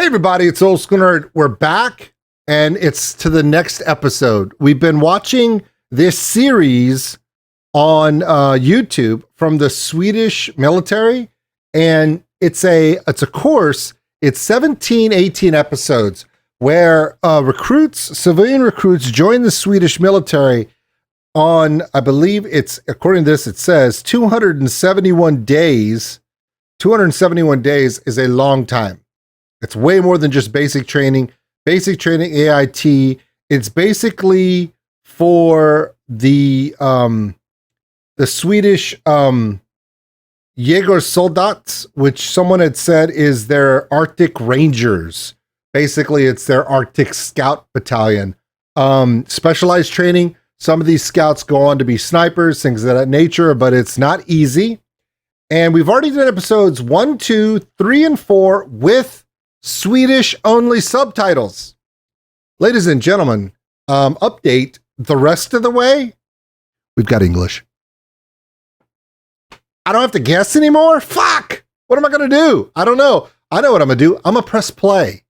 Hey everybody, it's Old School Nerd. We're back, and it's to the next episode. We've been watching this series on YouTube from the Swedish military, and it's a course. It's 17, 18 episodes where civilian recruits join the Swedish military on, I believe it's, according to this, it says 271 days. 271 days is a long time. It's way more than just basic training. Basic training, AIT. It's basically for the Swedish Jägarsoldat, which someone had said is their Arctic Rangers. Basically, it's their Arctic Scout Battalion. Specialized training. Some of these scouts go on to be snipers, things of that nature, but it's not easy. And we've already done episodes 1, 2, 3, and 4 with Swedish-only subtitles. Ladies and gentlemen, update the rest of the way. We've got English. I don't have to guess anymore? Fuck! What am I going to do? I don't know. I know what I'm going to do. I'm going to press play.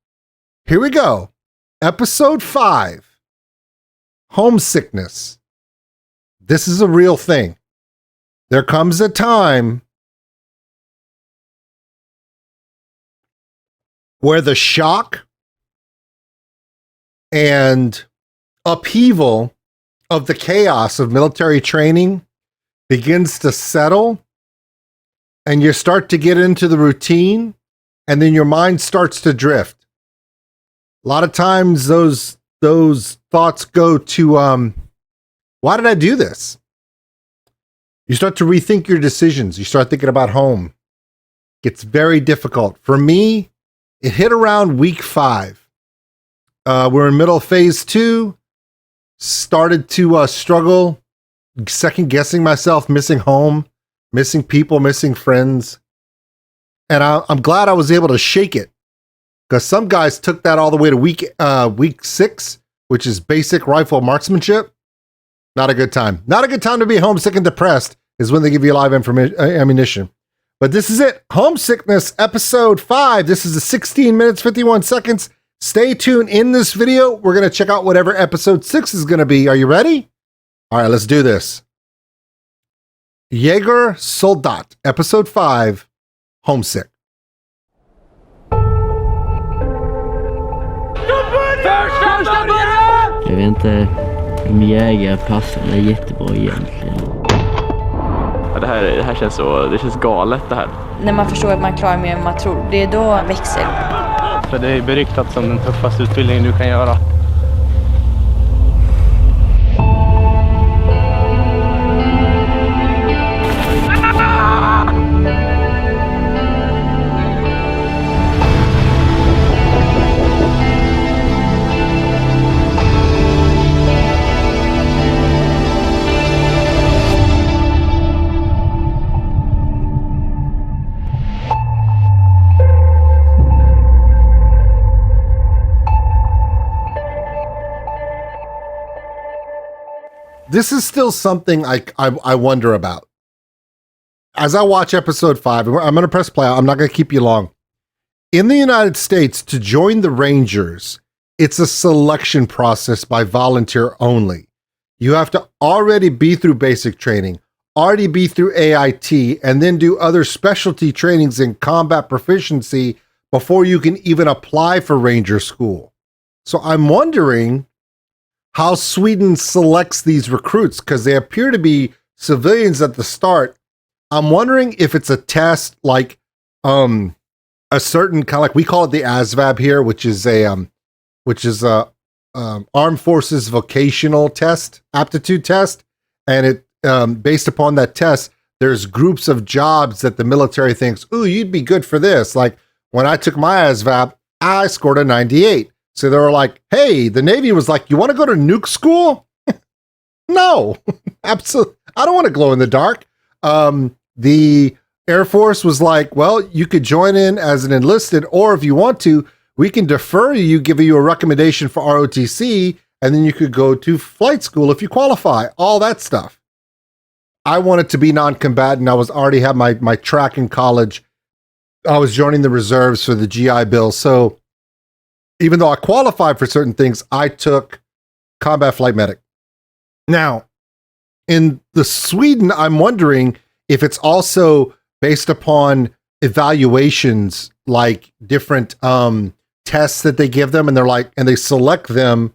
Here we go. Episode 5. Homesickness. This is a real thing. There comes a time where the shock and upheaval of the chaos of military training begins to settle, and you start to get into the routine, and then your mind starts to drift. A lot of times those thoughts go to, why did I do this? You start to rethink your decisions. You start thinking about home. It's very difficult. For me, it hit around week 5. We're in middle of phase 2. Started to struggle, second guessing myself, missing home, missing people, missing friends. And I'm glad I was able to shake it, because some guys took that all the way to week 6, which is basic rifle marksmanship. Not a good time. Not a good time to be homesick and depressed is when they give you live ammunition. But this is it. Homesickness, episode 5. This is a 16 minutes, 51 seconds. Stay tuned. In this video, we're going to check out whatever episode 6 is going to be. Are you ready? All right, let's do this. Jägarsoldat, episode 5, Homesick. Jag vet inte om jägare passar mig jättebra egentligen. Ja, det här känns galet det här. När man förstår att man klarar mer än man tror, det är då man växer. För det är beryktat som den tuffaste utbildningen du kan göra. This is still something I wonder about. As I watch episode 5, I'm going to press play. I'm not going to keep you long. In the United States, to join the Rangers, it's a selection process by volunteer only. You have to already be through basic training, already be through AIT, and then do other specialty trainings in combat proficiency before you can even apply for Ranger School. So I'm wondering how Sweden selects these recruits, because they appear to be civilians at the start. I'm wondering if it's a test like a certain kind of, like we call it the ASVAB here, which is a Armed Forces vocational test, aptitude test, and it based upon that test, there's groups of jobs that the military thinks, ooh, you'd be good for this. Like when I took my ASVAB, I scored a 98. So they were like, hey, the Navy was like, you want to go to nuke school? No, absolutely. I don't want to glow in the dark. The Air Force was like, well, you could join in as an enlisted, or if you want to, we can defer you, give you a recommendation for ROTC, and then you could go to flight school if you qualify, all that stuff. I wanted to be non-combatant. I was already had my track in college. I was joining the reserves for the GI Bill. So even though I qualified for certain things, I took combat flight medic. Now, in the Sweden, I'm wondering if it's also based upon evaluations, like different tests that they give them, and they select them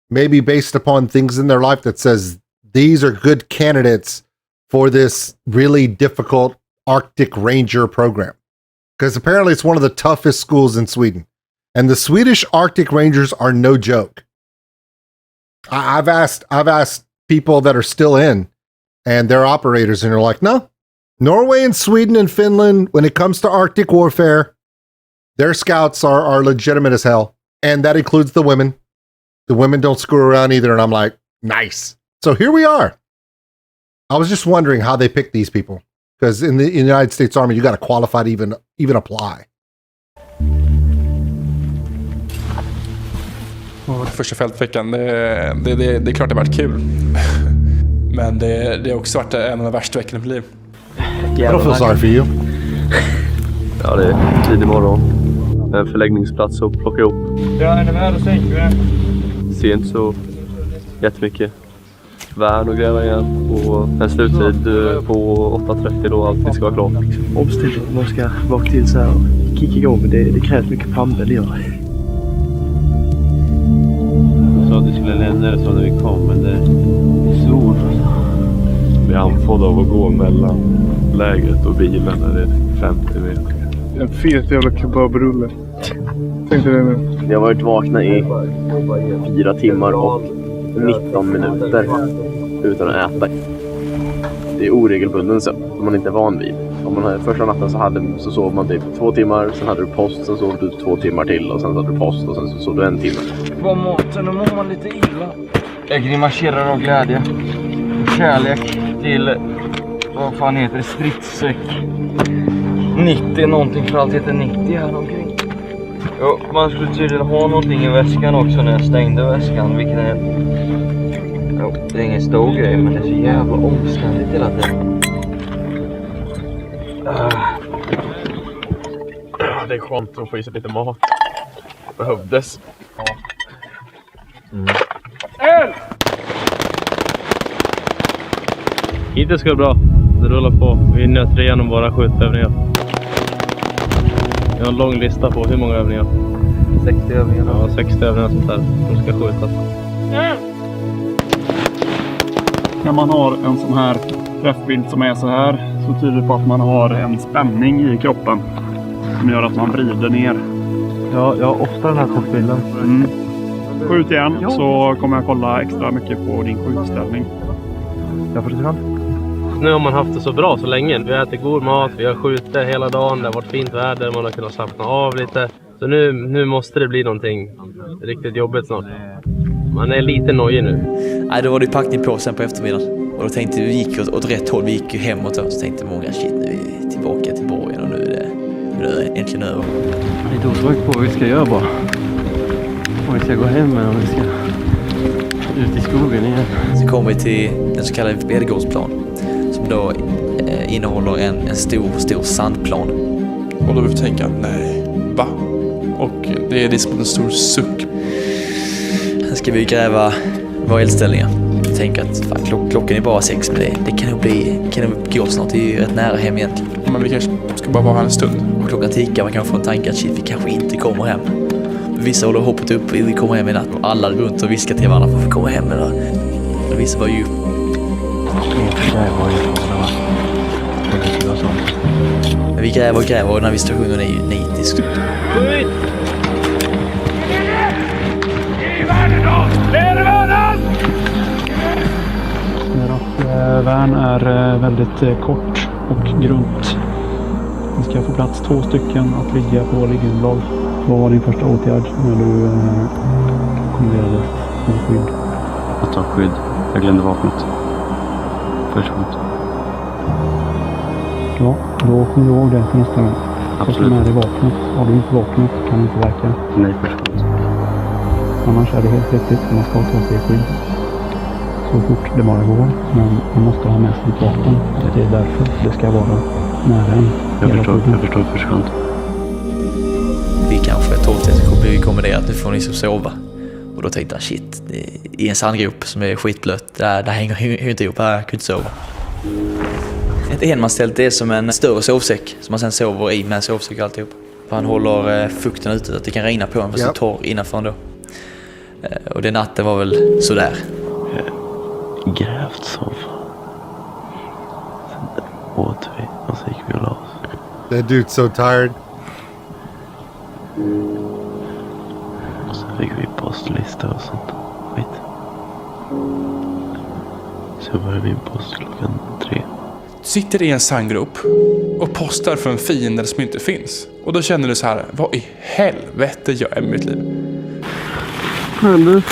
maybe based upon things in their life that says these are good candidates for this really difficult Arctic Ranger program. Because apparently it's one of the toughest schools in Sweden. And the Swedish Arctic Rangers are no joke. I've asked people that are still in, and they're operators, and they're like, no, Norway and Sweden and Finland, when it comes to Arctic warfare, their scouts are legitimate as hell. And that includes the women. The women don't screw around either. And I'm like, nice. So here we are. I was just wondering how they pick these people. Because in the United States Army, you got to qualify to even apply. Första fältveckan, det är klart det har varit kul. Men det har också varit en av de värsta veckorna i mitt liv. I don't feel sorry for you. Ja, det är tidig morgon. En förläggningsplats att plocka ihop. Ja, är ni med och sänker vi? Ser inte så jättemycket. Värn och gräva igen. Och en sluttid på 8:30 då allting ska vara klart. Omständigt att man ska vaka till så här och kicka igång, men det krävs mycket pannor, det gör det. Jag sa att du skulle lämna det så när vi kom, men det är svårt. Vi är andfådda av att gå mellan lägret och bilen när det är 50 meter. En fet jävla kebabrulle. Tänkte det nu. Jag har varit vakna i 4 timmar och 19 minuter utan att äta. Det är oregelbunden sömn som man inte är van vid. Om man hade första natten så sov man typ 2 timmar, sen hade du post, sen sov du 2 timmar till och sen hade du post och sen så sov du 1 timme. På maten, då mår man lite illa. Jag grimaserar av glädje. Kärlek till, vad fan heter det, stridssäck. 90 någonting, för allt heter 90 här omkring. Jo, man skulle tydligen ha någonting i väskan också när jag stängde väskan, vilket är... Jo, det är ingen stor grej, men det är så jävla omständigt hela tiden. Det är skönt att få i sig lite mat. Behövdes. Hittills ska det bra. Det rullar på. Vi nöter igenom våra skjutövningar. Jag har en lång lista på hur många övningar. 60 övningar. Ja, 60 övningar sånt där. De ska skjutas. När man har en sån här träffbild som är så här, så tyder det på att man har en spänning i kroppen som gör att man vrider ner. Ja, jag har ofta den här träffbilden. Skjut igen, så kommer jag kolla extra mycket på din skjutställning. Jag förstår. Nu har man haft det så bra så länge. Vi har ätit god mat, vi har skjutit hela dagen, det har varit fint väder, man har kunnat slappna av lite. Så nu måste det bli någonting riktigt jobbigt snart. Man är lite nojig nu. Nej, då var det packning på sen på eftermiddagen. Och då tänkte vi gick åt rätt håll, vi gick ju hemåt. Så tänkte många, shit, nu är vi tillbaka till borgen och nu är det äntligen över. Jag är lite osäker på vad vi ska göra bara. Om vi ska gå hem eller om vi ska ut i skogen igen. Så kom vi till den så kallade Jägarsoldat som då innehåller en stor sandplan. Och då vill vi tänka, nej, va? Och det är som en stor suck. Sen ska vi gräva våra eldställningar. Jag tänker att fan, klockan är bara 6, men det kan nog gå snart. Det är ju rätt nära hem egentligen. Men vi kanske ska bara vara här en stund. Och klockan tickar, man kan få en tanke att shit, vi kanske inte kommer hem. Vissa håller hoppet upp, vi kommer hem i natt. Och alla runt och viskar till varandra för att vi kommer hem. Eller vissa var ju... Men vi gräver och den här stationen är ju nitisk. Värn är väldigt kort och grunt. Vi ska få plats 2 stycken att ligga på liggunderlag. Vad var din första åtgärd när du kommenderade med skydd? Att ta skydd. Jag glömde vapnet. Först skydd. Ja, då kommer du ihåg det för nästa gång. Absolut. Med dig vapnet. Har du inte vapnet kan du inte verka. Nej, först skydd. Annars är det helt riktigt. Man ska ta sig skydd så fort det bara går. Men man måste ha med sig ett vapen. Det är därför det ska vara nära en. Jag förstår förskönt. Vi kanske 12 sekunder kommer det att nu får ni så sova. Och då tänkte jag, shit, i en sandgrop som är skitblött, där hänger inte ihop, här kan jag inte sova. Ett enmanstält är som en större sovsäck som man sen sover i med sovsäck och alltihop. Han håller fukten ute, att det kan regna på en för så torr innanför då. Och den natten var väl sådär. Grävt sov. Sen åt vi och så gick vi och la oss. That dude's so tired. Och så fick vi postlista och sånt skit. Så började min post klockan 3. Sitter i en sandgrop och postar för en fiende som inte finns. Och då känner du så här, vad i helvete gör jag med mitt liv? Men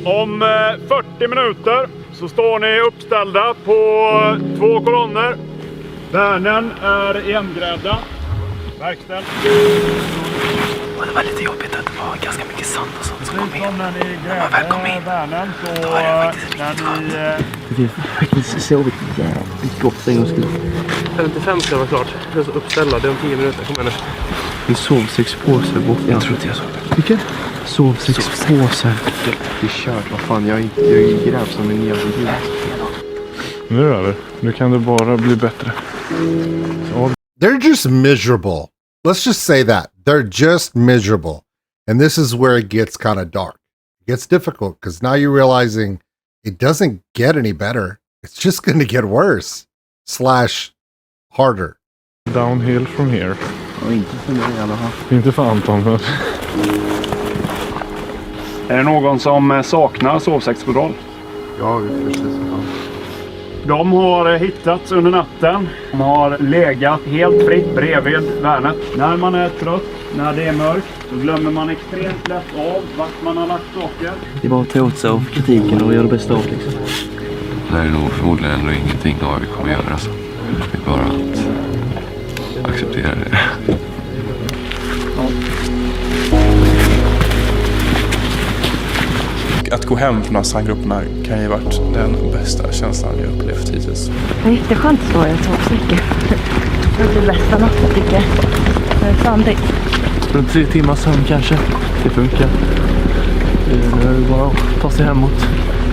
om 40 minuter så står ni uppställda på 2 kolonner. Värnen är engrävda. Verkställt. Och det var lite jobbigt att det var ganska mycket sand och sånt som kom in. När ni grävde värnen så då var det faktiskt riktigt skönt. Vi har faktiskt sovit jävligt gott en gång skulle. 55 ska vara klart. Jag är så uppställda, det är om 10 minuter. Kom igen nu. vi sov 6 påsar bort. Jag tror inte jag sov. Vilken? Sov 6 påsar. Det är kört, vad fan. Jag är grävd som en jävla djur. Nu är det. Nu kan det bara bli bättre. They're just miserable. Let's just say that. They're just miserable. And this is where it gets kind of dark. It gets difficult because now you're realizing it doesn't get any better. It's just going to get worse. / harder. Downhill from here. Och inte för mig i alla fall. Inte för Anton. Men... Är det någon som saknar sovsäcksfodral? Ja, precis. De har hittats under natten. De har legat helt fritt bredvid värnet. När man är trött, när det är mörkt, så glömmer man extremt lätt av vart man har lagt saker. Det är bara att ta åt sig av kritiken och göra det bästa av liksom. Det är nog förmodligen ändå ingenting då vi kommer göra så. Vi bara att acceptera det. Att gå hem från de här sandgrupperna kan ju varit den bästa känslan jag upplevt hittills. Det är jätteskönt att vara i en sovsäck. Det är det bästa natten tycker jag. Det är fan det. Runt 3 timmar sömn kanske. Det funkar. Nu är det bara att ta sig hemåt.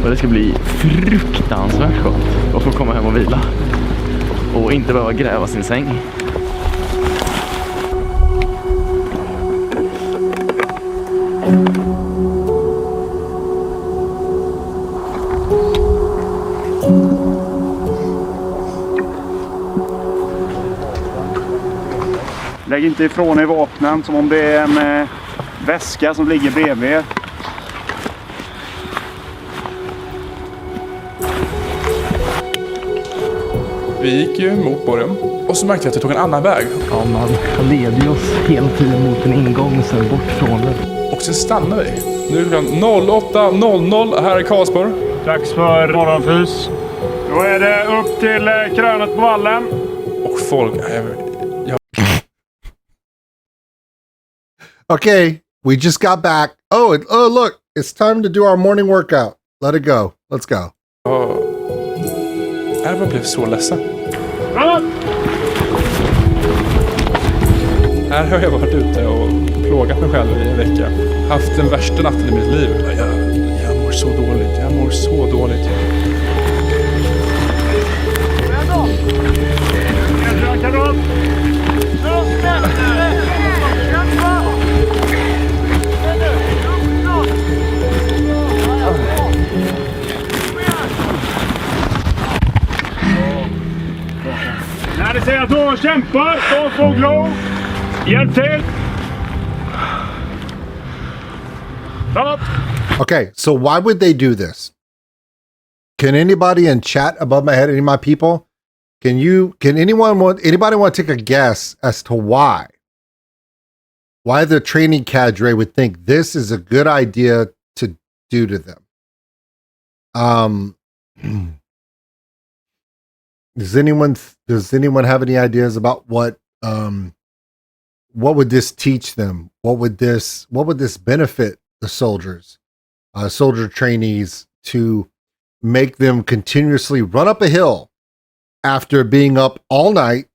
Och det ska bli fruktansvärt skönt att få komma hem och vila. Och inte behöva gräva sin säng. Lägg inte ifrån er vapnen som om det är en väska som ligger bredvid. Vi gick ju mot borgen och så märkte jag att det tog en annan väg. Ja, man leder ju oss hela tiden mot en ingång och sen bort från den. Och sen stannade vi. Nu är klockan 08.00 här i Karlsson. Dags för morgonfys. Då är det upp till krönet på vallen. Och folk... Okay, we just got back. Oh, look, it's time to do our morning workout. Let it go. Let's go. Jag blev så ledsen. Här har jag varit ute och plågat mig själv i en vecka. Haft den värsta natten i mitt liv. Jag mår så dåligt. Jag mår så dåligt. När ni säger att någon kämpar, så får glow. Hjälp till. Okay, so why would they do this? Can anybody in chat above my head, any of my people, can anybody want to take a guess as to why? Why the training cadre would think this is a good idea to do to them? Does anyone have any ideas about what would this teach them? What would this benefit the soldiers, soldier trainees, to make them continuously run up a hill after being up all night,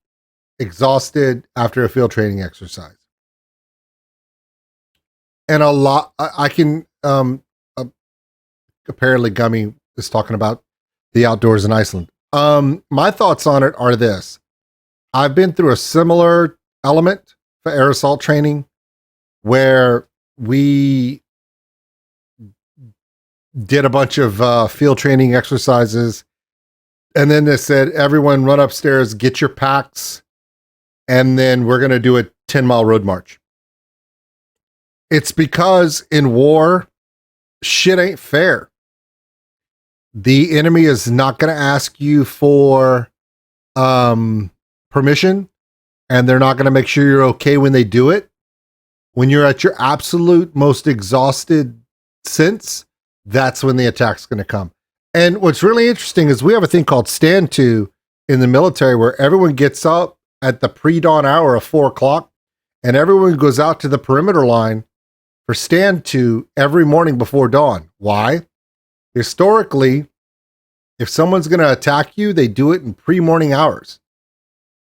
exhausted after a field training exercise. And a lot, I can, apparently Gummy is talking about the outdoors in Iceland. My thoughts on it are this. I've been through a similar element for air assault training where we did a bunch of field training exercises. And then they said, everyone run upstairs, get your packs, and then we're going to do a 10-mile road march. It's because in war, shit ain't fair. The enemy is not going to ask you for permission, and they're not going to make sure you're okay when they do it. When you're at your absolute most exhausted sense, that's when the attack's going to come. And what's really interesting is we have a thing called stand to in the military where everyone gets up at the pre-dawn hour of 4 o'clock and everyone goes out to the perimeter line for stand to every morning before dawn. Why? Historically, if someone's going to attack you, they do it in pre-morning hours.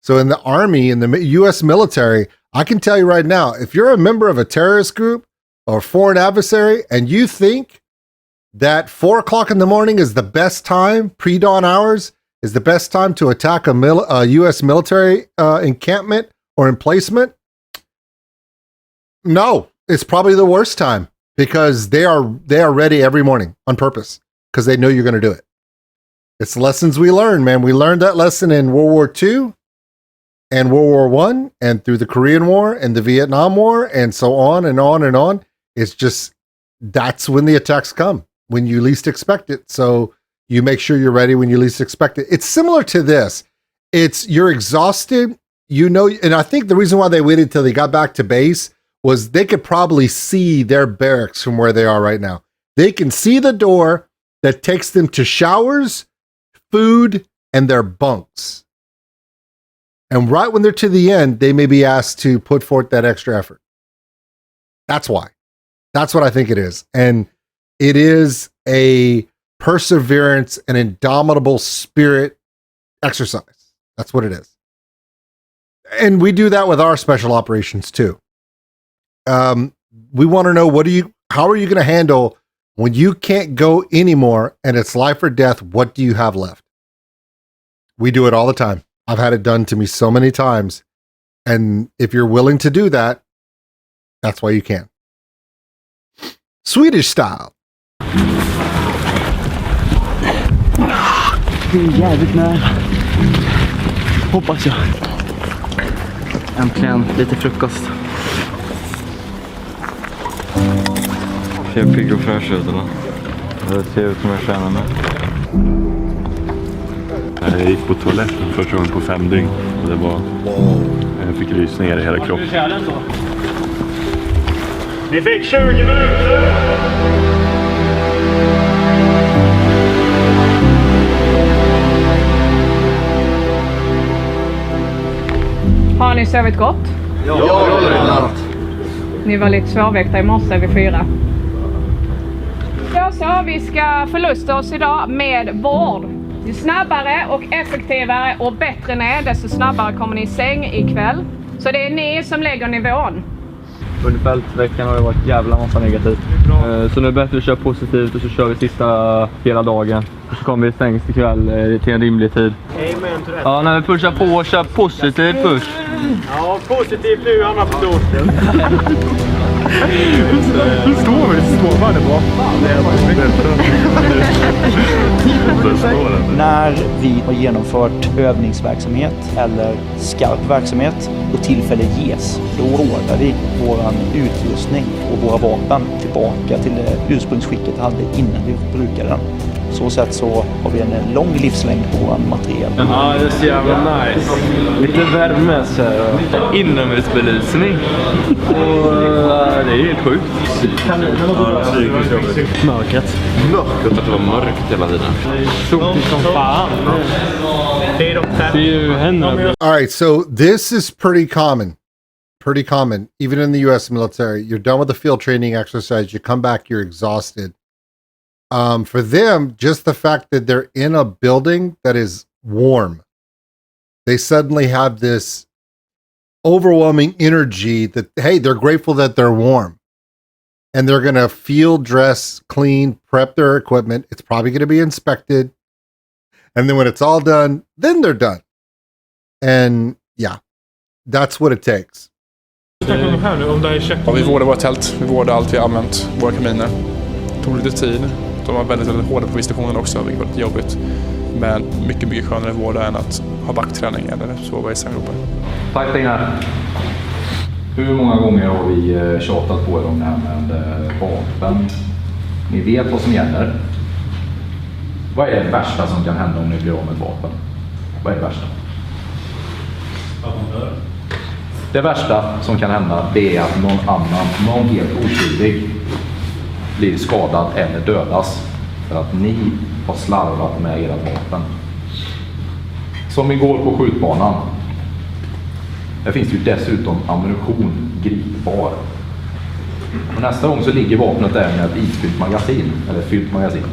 So in the Army, in the U.S. military, I can tell you right now, if you're a member of a terrorist group or foreign adversary and you think that 4 o'clock in the morning is the best time, pre-dawn hours is the best time to attack a U.S. military encampment or emplacement, no, it's probably the worst time because they are ready every morning on purpose because they know you're going to do it. It's lessons we learn, man. We learned that lesson in World War II and World War I and through the Korean War and the Vietnam War and so on and on and on. It's just, that's when the attacks come, when you least expect it. So you make sure you're ready when you least expect it. It's similar to this. It's you're exhausted, you know, and I think the reason why they waited till they got back to base was they could probably see their barracks from where they are right now. They can see the door that takes them to showers, food, and their bunks. And right when they're to the end, they may be asked to put forth that extra effort. That's why. That's what I think it is. And it is a perseverance and indomitable spirit exercise. That's what it is. And we do that with our special operations too. We want to know, how are you going to handle when you can't go anymore and it's life or death? What do you have left? We do it all the time. I've had it done to me so many times. And if you're willing to do that, that's why you can. Swedish style. Det är jävligt nära. Hoppas jag. Äntligen lite frukost. Ser pigg och fräsch ut eller? Det ser ut som jag känner mig. Jag gick på toaletten första gången på 5 dygn. Och det var... Jag fick rysningar i hela kroppen. Ni fick 20 minuter! Har ni sovit gott? Ja. Ni var lite svårväckta i morse vid 4. Så vi ska förlusta oss idag med vård. Ju snabbare och effektivare och bättre ni är, desto snabbare kommer ni i säng ikväll. Så det är ni som lägger nivån. Under fältveckan har det varit jävla massa negativt. Så nu är det bättre att köra positivt och så kör vi sista hela dagen. Och så kommer vi stängs ikväll till en rimlig tid. Amen to that. Ja, när vi pushar på och kör positivt först. Ja, positivt nu, Anna på torsdagen. Du står bara bra. När vi har genomfört övningsverksamhet eller skarp verksamhet och tillfälle ges, då ordnar vi våran utrustning och våra vapen tillbaka till det ursprungsskicket vi hade innan vi brukade den. Så sätt så har vi en lång livslängd på vår materiel. Ja, det är så jävla nice. Lite värme så här. Inomhusbelysning. Och det är helt sjukt. Mörkret. Mörkret att det var mörkt hela tiden. Sotigt som fan. Det är ju händerna. All right, so this is pretty common. Pretty common. Even in the U.S. military, you're done with the field training exercise. You come back, you're exhausted. For them, just the fact that they're in a building that is warm, they suddenly have this overwhelming energy that, hey, they're grateful that they're warm. And they're going to field dress, clean, prep their equipment. It's probably going to be inspected. And then when it's all done, then they're done. And yeah, that's what it takes. Ja, vi vårdar våra tält, vi vårdar allt vi har använt, våra kaminer. Det tog lite tid. De var väldigt, väldigt hårda på visitationen också, vilket var lite jobbigt. Men mycket, mycket skönare vårda än att ha backträning eller sova i sänggrupper. Tack Einar. Hur många gånger har vi tjatat på er om det här med vapen? Ni vet vad som gäller. Vad är det värsta som kan hända om ni blir av med ett vapen? Vad är det värsta? Det värsta som kan hända, det är att någon helt oskyldig blir skadad eller dödas för att ni har slarvat med era vapen. Som igår på skjutbanan. Där finns ju dessutom ammunition gripbar. Och nästa gång så ligger vapnet där med ett isfyllt magasin, eller fyllt magasin.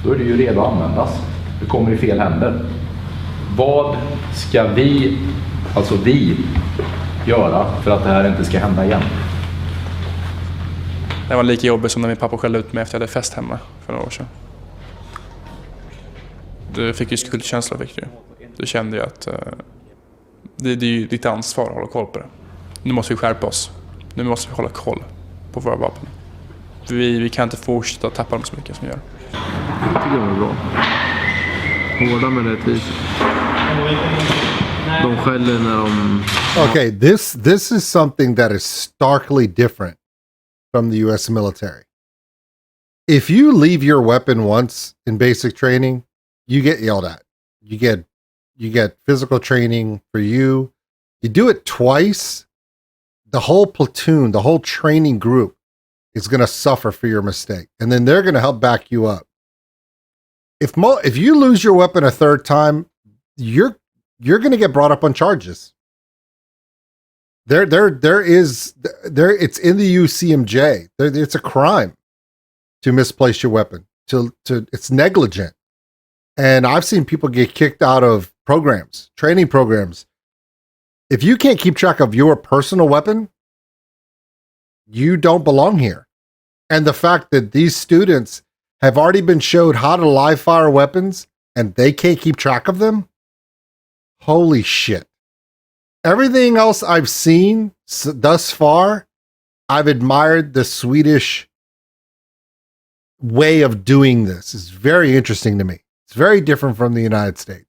Då är det ju redo att användas. Det kommer i fel händer. Vad ska vi, alltså vi, göra för att det här inte ska hända igen? Det var lika jobbigt som när min pappa skällde ut mig efter att jag hade fest hemma för några år sedan. Du fick ju skuldkänsla, fick du. Du kände ju att det är ju ditt ansvar att hålla koll på det. Nu måste vi skärpa oss. Nu måste vi hålla koll på våra vapen. Vi kan inte fortsätta tappa dem så mycket som vi gör. Jag tycker det var bra. Hårda med rättvisa. De skäller när de... Okay, this is something that is starkly different from the US military. If you leave your weapon once in basic training, you get yelled at. You get physical training for you. You do it twice, the whole platoon, the whole training group is going to suffer for your mistake. And then they're going to help back you up. If you lose your weapon a third time, you're going to get brought up on charges. It's in the UCMJ. It's a crime to misplace your weapon. It's negligent. And I've seen people get kicked out of programs, training programs. If you can't keep track of your personal weapon, you don't belong here. And the fact that these students have already been showed how to live fire weapons and they can't keep track of them, holy shit. Everything else I've seen thus far, I've admired the Swedish way of doing this. It's very interesting to me. It's very different from the United States.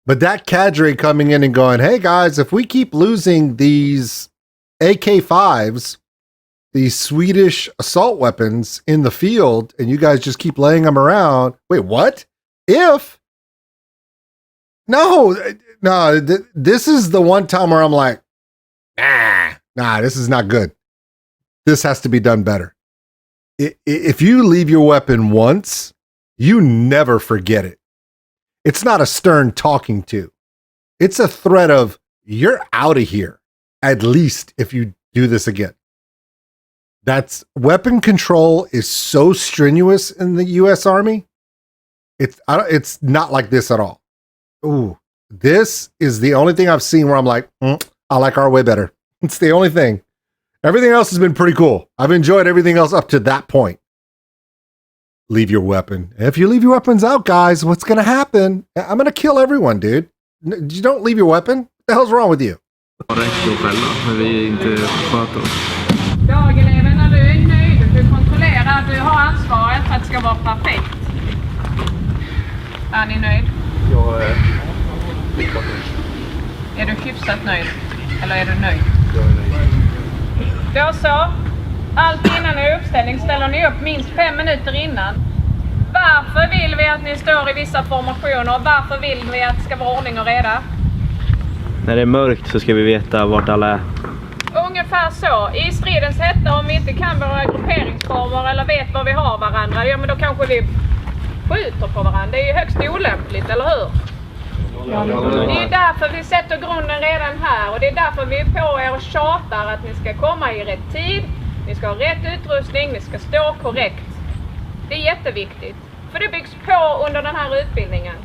But that cadre coming in and going, hey guys, if we keep losing these AK-5s, these Swedish assault weapons in the field, and you guys just keep laying them around. Wait, what? No, this is the one time where I'm like, nah, this is not good. This has to be done better. If you leave your weapon once, you never forget it. It's not a stern talking to. It's a threat of, you're out of here, at least if you do this again. That's weapon control is so strenuous in the U.S. Army. It's not like this at all. Ooh, this is the only thing I've seen where I'm like, I like our way better. It's the only thing. Everything else has been pretty cool. I've enjoyed everything else up to that point. Leave your weapon. If you leave your weapons out, guys, what's going to happen? I'm going to kill everyone, dude. You don't leave your weapon. What the hell's wrong with you? Dageleven, när du är nöjd, du kontrollerar, du har ansvaret för att det ska vara perfekt. Är ni nöjd? Jag är hyfsat nöjd. Är du hyfsat nöjd? Eller är du nöjd? Jag är nöjd. Då så. Allt innan i uppställning ställer ni upp minst 5 minuter innan. Varför vill vi att ni står i vissa formationer? Varför vill vi att det ska vara ordning och reda? När det är mörkt så ska vi veta vart alla är. Ungefär så. I stridens hetta, om vi inte kan våra grupperingsformer eller vet var vi har varandra, ja men då kanske vi skjuter på varandra. Det är ju högst olämpligt, eller hur? Det är därför vi sätter grunden redan här och det är därför vi är på er och tjatar att ni ska komma i rätt tid, ni ska ha rätt utrustning, ni ska stå korrekt. Det är jätteviktigt. För det byggs på under den här utbildningen.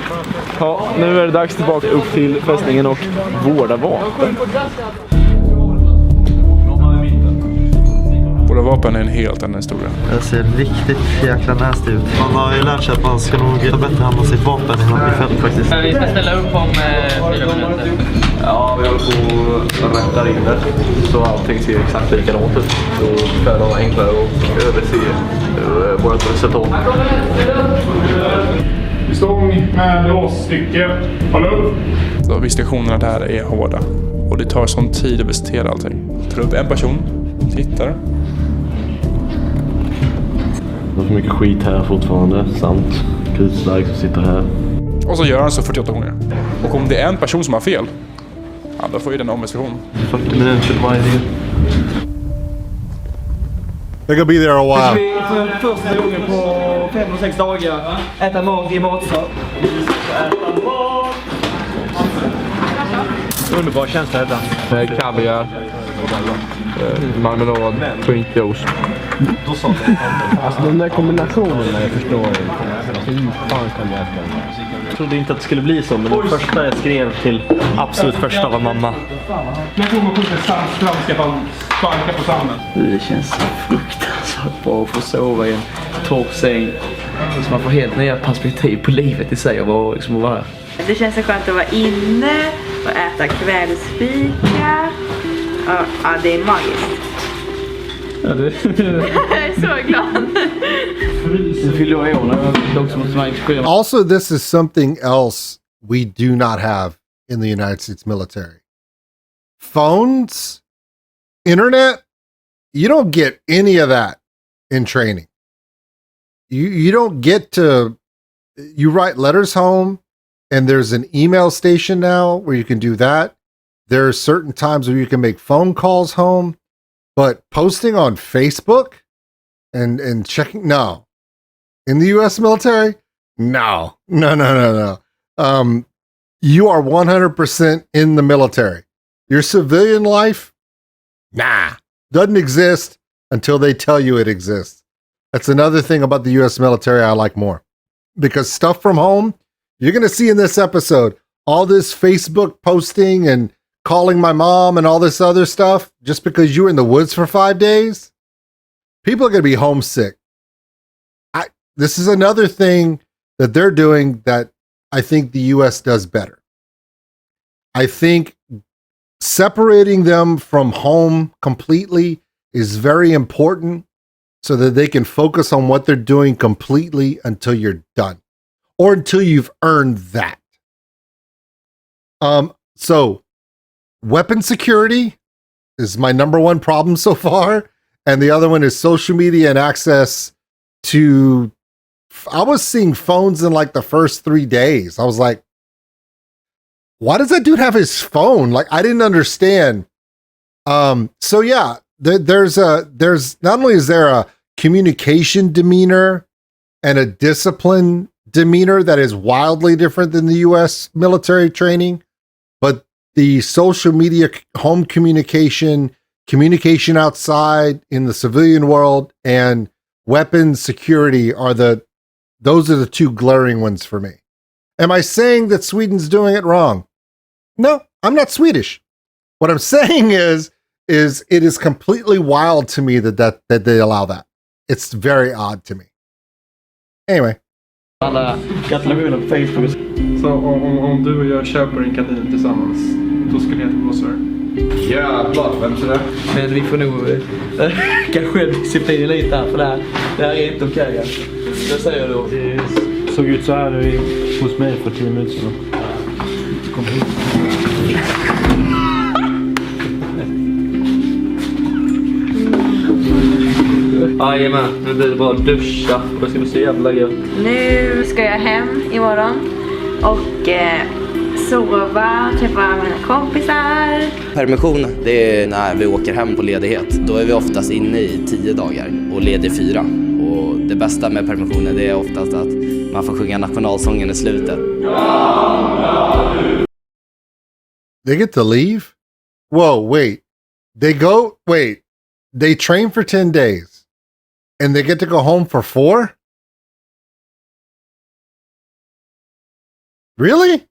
Ja, nu är det dags tillbaka upp till fästningen och vårda vapen. Våra vapen är en helt annan historia. Det ser riktigt jäkla näst ut. Man har ju lärt sig att man ska nog bättre handla sitt vapen innan vi fält faktiskt. Vi ska ställa upp om 4 minuter. Ja, vi håller på att rätta in det så allting ser exakt likadant ut. Så för att vara enklare att överse vårt resultat. Stång med låsstycke. Håll upp. Så visitationerna där är hårda. Och det tar sån tid att visitera allting. Tar upp en person, tittar. Det är så mycket skit här fortfarande. Sant. Kutslark som sitter här. Och så gör han så 48 gånger. Och om det är en person som har fel, ja, då får ju den omvisitation. 40 minuter på varje del. They're gonna be there a while. För första gången på 5-6 dagar äta mat i matsal. Underbar känsla detta. Med kaviar, marmelad, skinka och ost. Alltså de där kombinationerna jag förstår inte. Hur fan kan jag äta den? Jag trodde inte att det skulle bli så, men den första jag skrev till absolut första var mamma. Jag tror man skjuter fram ska sparka på sanden. Det känns fruktansvärt bra att få sova i en torr säng. Så man får helt nya perspektiv på livet i sig och vara här. Det känns så skönt att vara inne och äta kvällsfika. Ja, det är magiskt. Ja, jag är så glad. Also, this is something else we do not have in the United States military. Phones, internet, you don't get any of that in training. You don't get to, you write letters home, and there's an email station now where you can do that. There are certain times where you can make phone calls home, but posting on Facebook and checking, no. In the U.S. military, no. You are 100% in the military. Your civilian life, nah, doesn't exist until they tell you it exists. That's another thing about the U.S. military I like more. Because stuff from home, you're going to see in this episode, all this Facebook posting and calling my mom and all this other stuff, just because you were in the woods for 5 days, people are going to be homesick. This is another thing that they're doing that I think the U.S. does better. I think separating them from home completely is very important so that they can focus on what they're doing completely until you're done or until you've earned that. So weapon security is my number one problem so far. And the other one is social media and access to, I was seeing phones in like the first 3 days. I was like, why does that dude have his phone? Like, I didn't understand. So yeah, there's not only is there a communication demeanor and a discipline demeanor that is wildly different than the U.S. military training, but the social media, home communication outside in the civilian world, and weapons security those are the two glaring ones for me. Am I saying that Sweden's doing it wrong? No, I'm not Swedish. What I'm saying is it is completely wild to me that they allow that. It's very odd to me. Anyway. Alla gratulationer på Facebook. Så om du och jag köper en kanin tillsammans, då ska det heta på så här. Jävlar, vem ser det? Men vi får nog öka självdisciplinen lite här, för det här är inte okej. Det säger du. Det såg ut så här hos mig för 10 minuter sedan. Kom hit. Jajamän, nu blir det bara duscha. Då ska vi se jävla gött. Nu ska jag hem imorgon och sova, träffa mina kompisar. Permission, det är när vi åker hem på ledighet. Då är vi oftast inne i 10 dagar och ledig 4. Och det bästa med permissionen, det är oftast att man får sjunga nationalsången i slutet. They get to leave? Whoa, wait. They train for 10 days and they get to go home for 4? Really?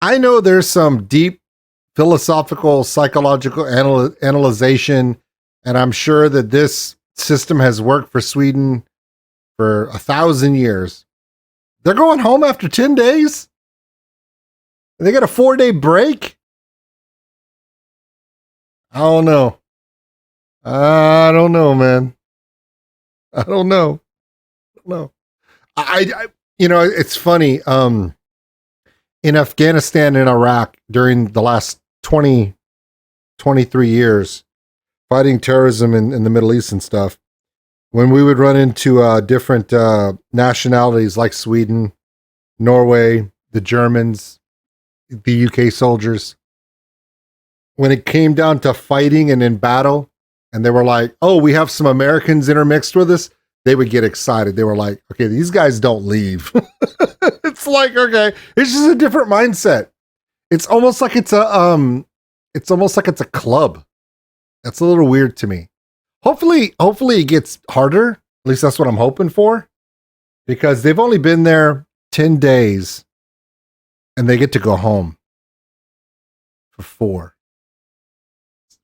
I know there's some deep philosophical, psychological analyzation, and I'm sure that this system has worked for Sweden for 1,000 years. They're going home after 10 days? They got a 4-day break? I don't know. I don't know, man. I don't know. I you know, it's funny. In Afghanistan and Iraq during the last 23 years, fighting terrorism in the Middle East and stuff, when we would run into different nationalities like Sweden, Norway, the Germans, the UK soldiers, when it came down to fighting and in battle, and they were like, oh, we have some Americans intermixed with us, they would get excited. They were like, okay, these guys don't leave. It's like, okay, it's just a different mindset. It's almost like it's a club. That's a little weird to me. Hopefully it gets harder. At least that's what I'm hoping for, because they've only been there 10 days and they get to go home for 4.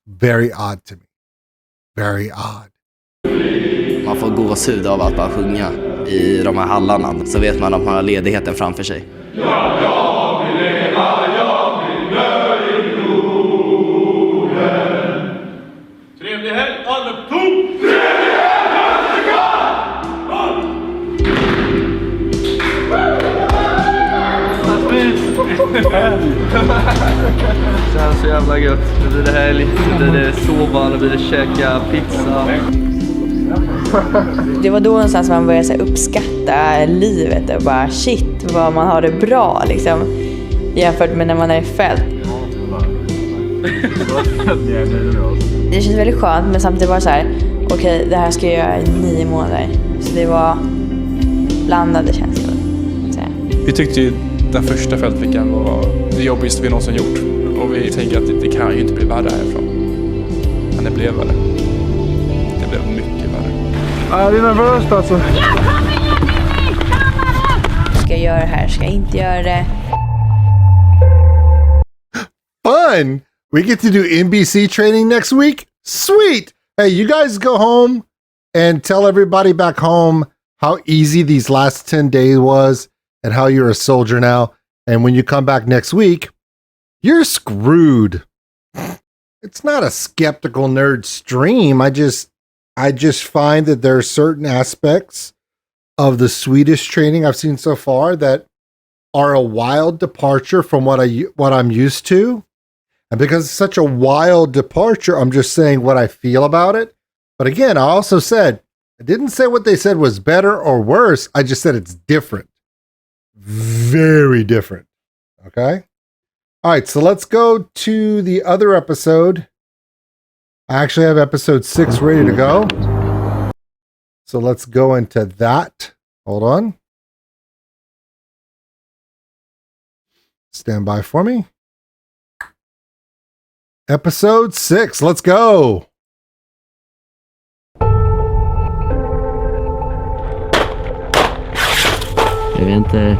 Very odd to me. Very odd. Man får gåshud av att bara sjunga i de här hallarna. Så vet man att man har ledigheten framför sig. Jag vill leva, jag vill dö i Norden. Trevlig helg, alla på! Trevlig helg, Det här är så jävla gött. Nu blir det helg, nu blir det sova, nu blir det käka pizza. Det var då någonstans man började så här, uppskatta livet och bara shit vad man har det bra liksom, jämfört med när man är i fält. Det känns väldigt skönt, men samtidigt var det så här, okej, det här ska jag göra i 9 månader. Så det var blandade känslor. Vi tyckte ju den första fältveckan var det jobbigaste vi någonsin gjort. Och vi tänker att det kan ju inte bli värre härifrån. Men det blev värre. Det blev mycket värre. Ja, det är nervöst alltså. Ska jag göra det här? Ska jag inte göra det? Fun! We get to do NBC training next week? Sweet! Hey, you guys go home and tell everybody back home how easy these last 10 days was and how you're a soldier now. And when you come back next week, you're screwed. It's not a skeptical nerd stream. I just find that there are certain aspects of the Swedish training I've seen so far that are a wild departure from what I'm used to. And because it's such a wild departure, I'm just saying what I feel about it. But again, I also said, I didn't say what they said was better or worse. I just said it's different. Very different. Okay? All right, so let's go to the other episode. I actually have episode 6 ready to go. So let's go into that. Hold on. Stand by for me. Episode 6. Let's go. Jag vet inte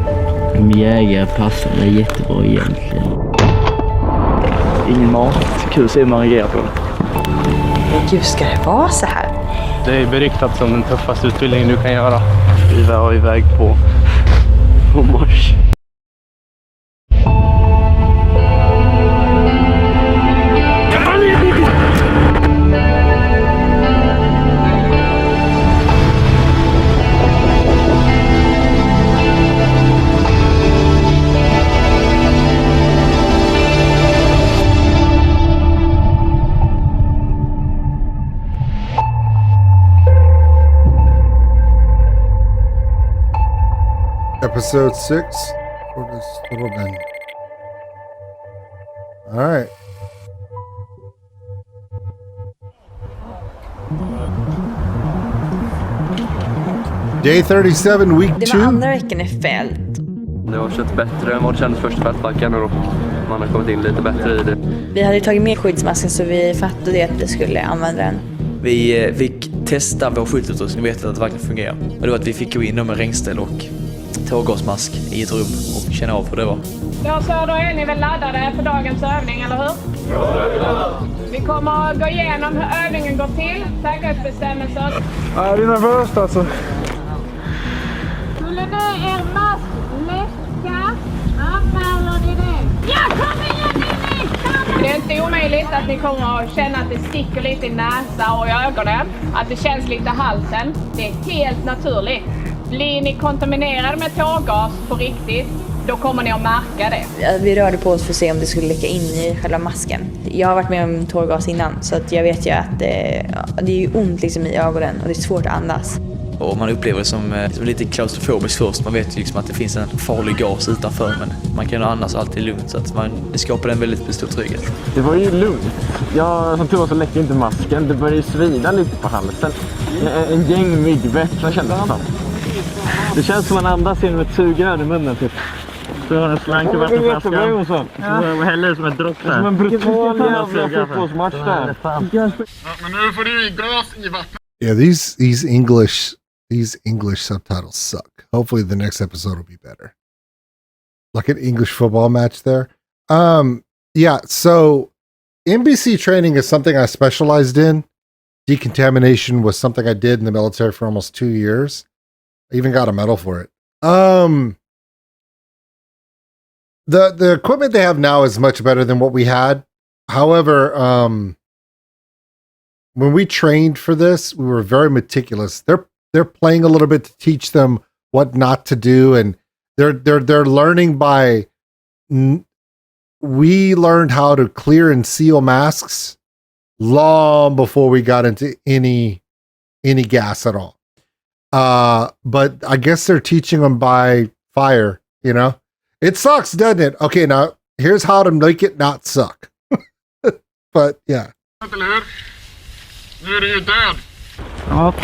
om jägare passar mig jättebra egentligen. Ingen mat. Kul att se hur man reagerar på det. Men gud, ska det vara så här? Det är beryktat som den tuffaste utbildningen du kan göra. Vi var iväg på marsch. Episode 6 for this little bit. All right. Day 37, week 2. Det var andra veckan i fält. Det har känts bättre än vad det kändes första fältbacken och man har kommit in lite bättre i det. Vi hade tagit med skyddsmasken så vi fattade att vi skulle använda den. Vi fick testa vår skyddsutrustning och veta att det verkligen fungerar. Och det var att vi fick gå in med regnställ och tårgasmask i ett rum och känna av hur det var. Ja, så då är ni väl laddade för dagens övning, eller hur? Ja. Vi kommer att gå igenom hur övningen går till, säkerhetsbestämmelser. Ja, det är nervöst alltså. Skulle ni er mask läcka, anmäler ni det. Ja, kom igen Mimmi! Det är inte omöjligt att ni kommer att känna att det sticker lite i näsa och i ögonen. Att det känns lite i halsen. Det är helt naturligt. Blir ni kontaminerade med tårgas på riktigt, då kommer ni att märka det. Vi rörde på oss för att se om det skulle läcka in i själva masken. Jag har varit med om tårgas innan, så att jag vet ju att det är ju ont liksom i ögonen och det är svårt att andas. Och man upplever det som lite klaustrofobiskt först. Man vet ju liksom att det finns en farlig gas utanför, men man kan andas alltid lugnt, så att det skapar en väldigt stor trygghet. Det var ju lugnt. Jag som tur var så läckte inte masken. Det började svida lite på halsen. En gäng myggbett, så kändes det som. Det känns som man andas genom ett sugrör i munnen typ. Så har en slank i vattenflaskan. Och häller som ett dropp där. Som en brutal jävla fotbollsmatch där. Men nu får du gas i vattnet. Yeah, these English subtitles suck. Hopefully the next episode will be better. Like an English football match there. Yeah, so NBC training is something I specialized in. Decontamination was something I did in the military for almost 2 years. I even got a medal for it. The equipment they have now is much better than what we had. However, when we trained for this, we were very meticulous. They're playing a little bit to teach them what not to do, and they're learning by. We learned how to clear and seal masks long before we got into any gas at all. But I guess they're teaching them by fire. You know, it sucks, doesn't it? Okay, now here's how to make it not suck. But yeah. Nu är du ju död. Ja.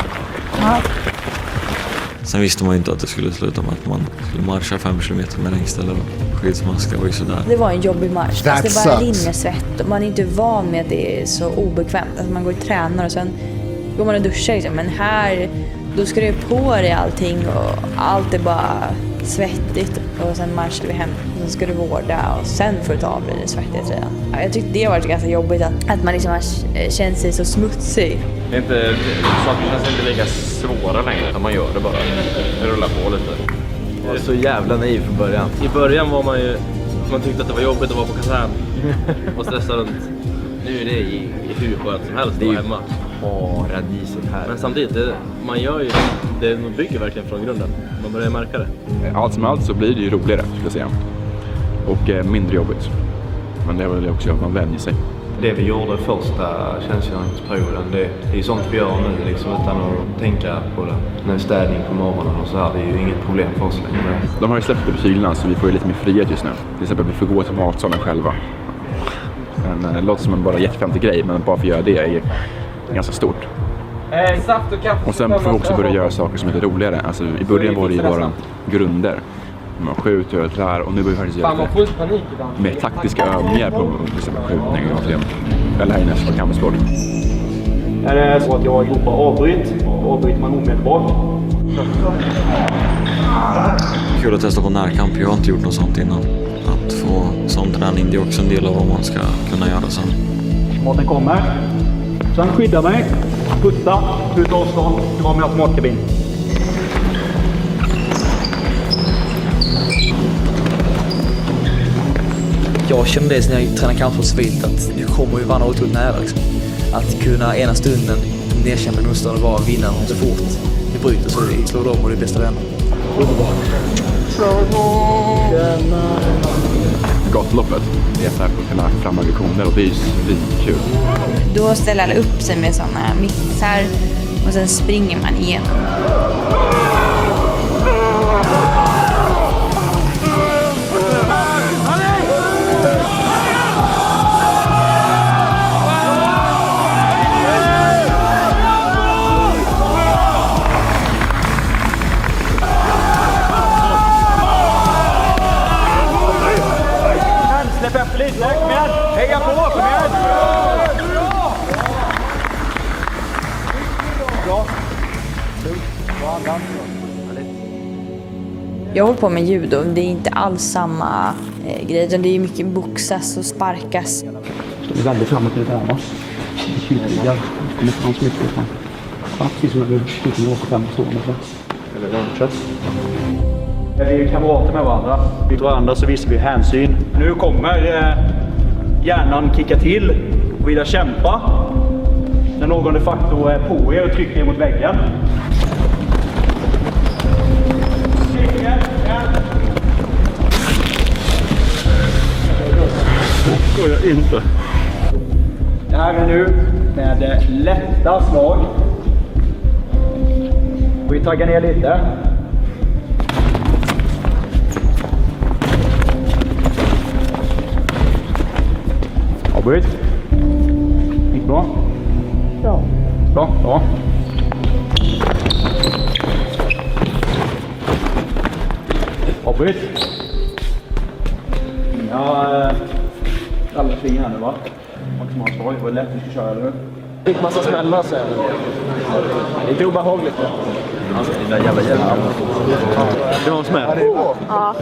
Sen visste man ju inte att det skulle sluta med att man skulle marscha 5 kilometer med regnställ och skyddsmask. Det var ju sådär. Det var en jobbig marsch. Alltså det bara rinner svett och man är inte van med att det är så obekvämt. Alltså man går och tränar och sen går man och duschar liksom. Men här, då ska du på dig allting och allt är bara svettigt. Och sen marschar vi hem och sen ska du vårda och sen får du ta av dig det svettigt redan. Jag tyckte det har varit ganska jobbigt att man liksom har känt sig så smutsig. Det är inte, saker känns inte lika svåra längre utan man gör det bara. Det rullar på lite. Jag var så jävla naiv från början. I början var man tyckte att det var jobbigt att vara på kasern och stressa runt. Nu är det i hur skönt som helst att vara hemma. Paradiset här. Men samtidigt, man bygger verkligen från grunden. Man börjar märka det. Allt som allt så blir det ju roligare, skulle jag säga. Och mindre jobbigt. Men det är väl också att man vänjer sig. Det vi gjorde första tjänstgöringsperioden, det är sånt vi gör nu liksom, utan att tänka på det. När städning på morgonen och så här, det är ju inget problem för oss längre. De har ju släppt det på kylan så vi får ju lite mer frihet just nu. Till exempel vi får gå till matsalen själva. Men det låter som en bara jättefäntig grej, men bara för att göra det är ganska stort. Och sen får vi också börja göra saker som är lite roligare. Alltså, i början var det ju bara grunder. Man skjuter och där och nu börjar vi faktiskt göra mer taktiska övningar på till exempel skjutning och eller här inne på kampsport. Är det så att jag ropar avbryter man omedelbart. Kul att testa på närkamp, jag har inte gjort något sånt innan. Att få sån träning, det är också en del av vad man ska kunna göra sen. Maten kommer. Sen skydda mig, putta, ut avstånd, dra med automatkabin. Jag kände det när jag tränade kampsport civilt att det kommer ju vara otroligt nära liksom. Att kunna ena stunden nedkämpa motståndare och bara vinna så fort vi bryter så vi slår dem och det är bästa vänner. Underbart. Gatloppet, det är så här för att kunna fram aggressioner och det är ju kul. Då ställer alla upp sig med sådana mixar och sen springer man igenom. Släpp efter lite, kom igen! Hänga på, kom igen! Bra. Jag håller på med judo, det är inte alls samma grej, utan det är mycket boxas och sparkas. Det är väldigt framåt i det här, va? Tydliga. Det kommer fram så mycket ifrån. Ja, precis som när vi skjuter 85 personer. Eller röntgen. Vi är kamrater med varandra. Vi drar andra så visar vi hänsyn. Nu kommer hjärnan kicka till och vilja kämpa. När någon de facto är på er och trycker er mot väggen. Så går jag inte. Det här är nu med lätta slag. Vi taggar ner lite. Avbryt. Gick bra? Ja. Bra, bra. Avbryt. Inga rallfingrar här nu, va? Maximalsvar, det var lätt att köra nu. Fick massa smällar sen. Det är inte obehagligt. Alltså, det där jävla hjälmen. Det var en smäll. Ja.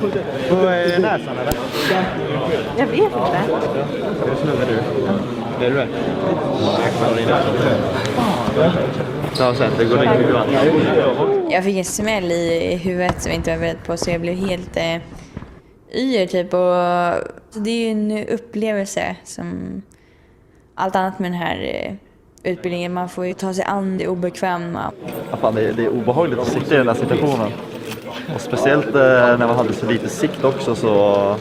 På näsan eller? Jag vet inte. Är snubbe du? Det är du det? Ja, sen det går riktigt bra. Jag fick en smäll i huvudet som jag inte var beredd på, så jag blev helt yr typ. Och så det är ju en upplevelse som allt annat med den här utbildningen. Man får ju ta sig an det obekväma. Ja, fan, det är obehagligt att sitta i den här situationen. Och speciellt när man hade så lite sikt också, så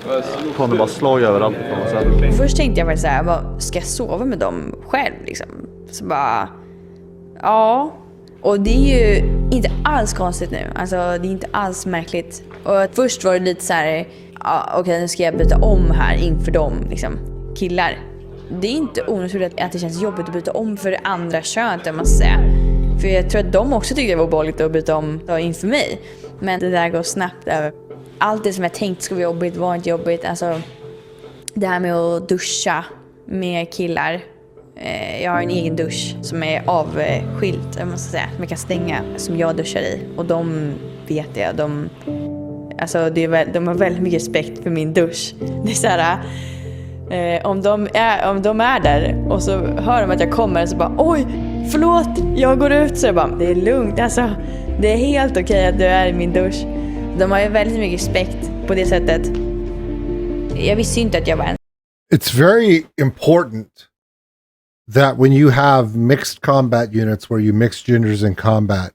kom det bara slag överallt. Först tänkte jag så här, ska jag sova med dem själv liksom? Så bara, ja. Och det är ju inte alls konstigt nu. Alltså det är inte alls märkligt. Och först var det lite så här, ja, okej, nu ska jag byta om här inför dem liksom, killar. Det är inte onaturligt att det känns jobbigt att byta om för det andra könet, man ska säga. För jag tror att de också tyckte det var obehagligt att byta om inför mig. Men det där går snabbt över. Allt det som jag tänkte skulle vara jobbigt var inte jobbigt. Alltså, det här med att duscha med killar. Jag har en egen dusch som är avskilt, jag måste säga. Som jag kan stänga, som jag duschar i. Och de vet jag, de har väldigt mycket respekt för min dusch. Det är så här... Om de är där och så hör de att jag kommer, så bara, oj, förlåt, jag går ut. Så jag bara, det är lugnt, alltså, det är helt okej att du är i min dusch. De har ju väldigt mycket respekt på det sättet. Jag visste inte att jag var en. It's very important that when you have mixed combat units where you mix genders in combat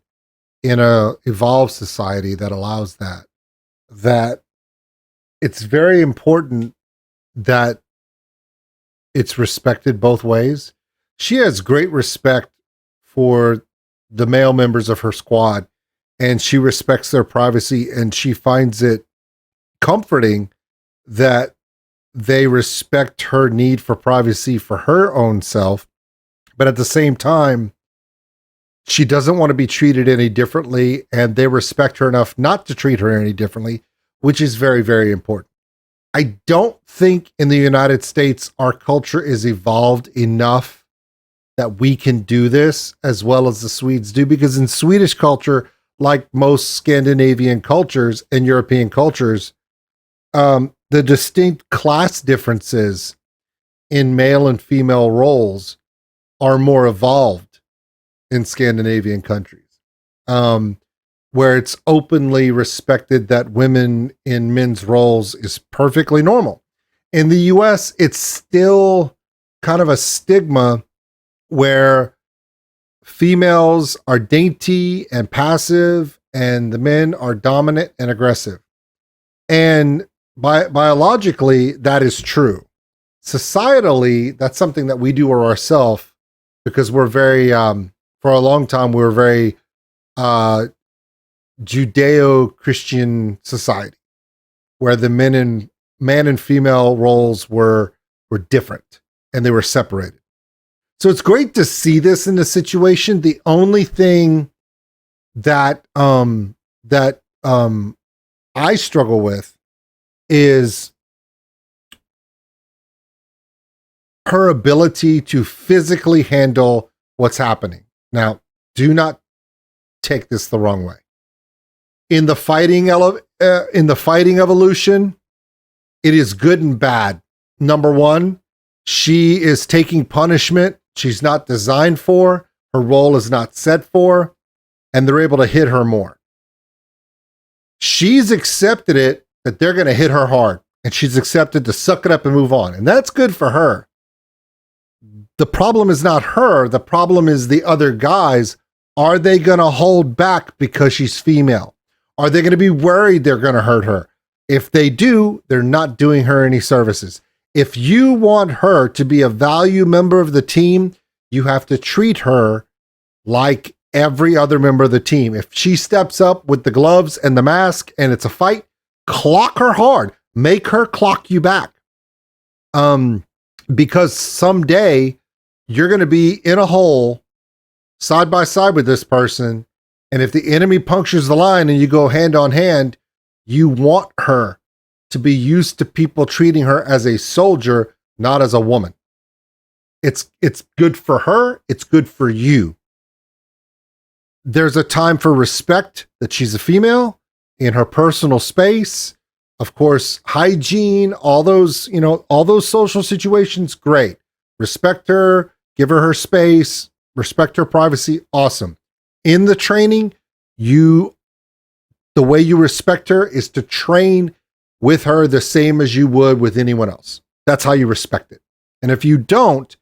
in a evolved society that allows that it's very important that it's respected both ways. She has great respect for the male members of her squad, and she respects their privacy, and she finds it comforting that they respect her need for privacy for her own self. But at the same time, she doesn't want to be treated any differently, and they respect her enough not to treat her any differently, which is very, very important. I don't think in the United States our culture is evolved enough that we can do this as well as the Swedes do, because in Swedish culture, like most Scandinavian cultures and European cultures, the distinct class differences in male and female roles are more evolved in Scandinavian countries. Where it's openly respected that women in men's roles is perfectly normal. In the US, it's still kind of a stigma where females are dainty and passive and the men are dominant and aggressive. And biologically, that is true. Societally, that's something that we do ourselves because we're very, for a long time, we were very Judeo-Christian society, where the man and female roles were different and they were separated. So it's great to see this in the situation. The only thing that I struggle with is her ability to physically handle what's happening. Now, do not take this the wrong way. In the fighting in the fighting evolution, it is good and bad. Number one, she is taking punishment she's not designed for, her role is not set for, and they're able to hit her more. She's accepted it that they're going to hit her hard, and she's accepted to suck it up and move on. And that's good for her. The problem is not her. The problem is the other guys. Are they going to hold back because she's female? Are they going to be worried they're going to hurt her? If they do, they're not doing her any services. If you want her to be a value member of the team, you have to treat her like every other member of the team. If she steps up with the gloves and the mask and it's a fight, clock her hard. Make her clock you back. Because someday you're going to be in a hole side by side with this person. And if the enemy punctures the line and you go hand on hand, you want her to be used to people treating her as a soldier, not as a woman. It's good for her. It's good for you. There's a time for respect that she's a female in her personal space. Of course, hygiene, all those social situations, great. Respect her, give her her space, respect her privacy, awesome. In the training, the way you respect her is to train with her the same as you would with anyone else. That's how you respect it. And if you don't,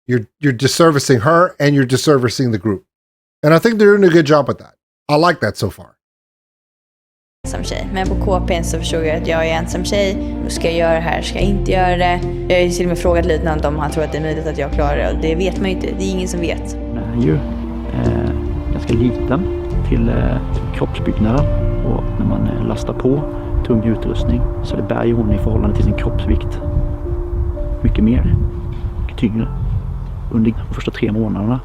you're disservicing her and you're disservicing the group. And I think they're doing a good job with that. I like that so far. Som tjej. Men på KP:n så förstod jag att jag är ensam tjej. Ska jag göra det här? Ska jag inte göra det? Jag har ju till och med frågat löjtnant om han tror att det är möjligt att jag klarar det. Och det vet man ju inte. Det är ingen som vet. Den är ju ganska liten till kroppsbyggnaden. Och när man lastar på tung utrustning så det bär ju hon i förhållande till sin kroppsvikt mycket mer. Mycket tyngre. Under de första 3 månaderna.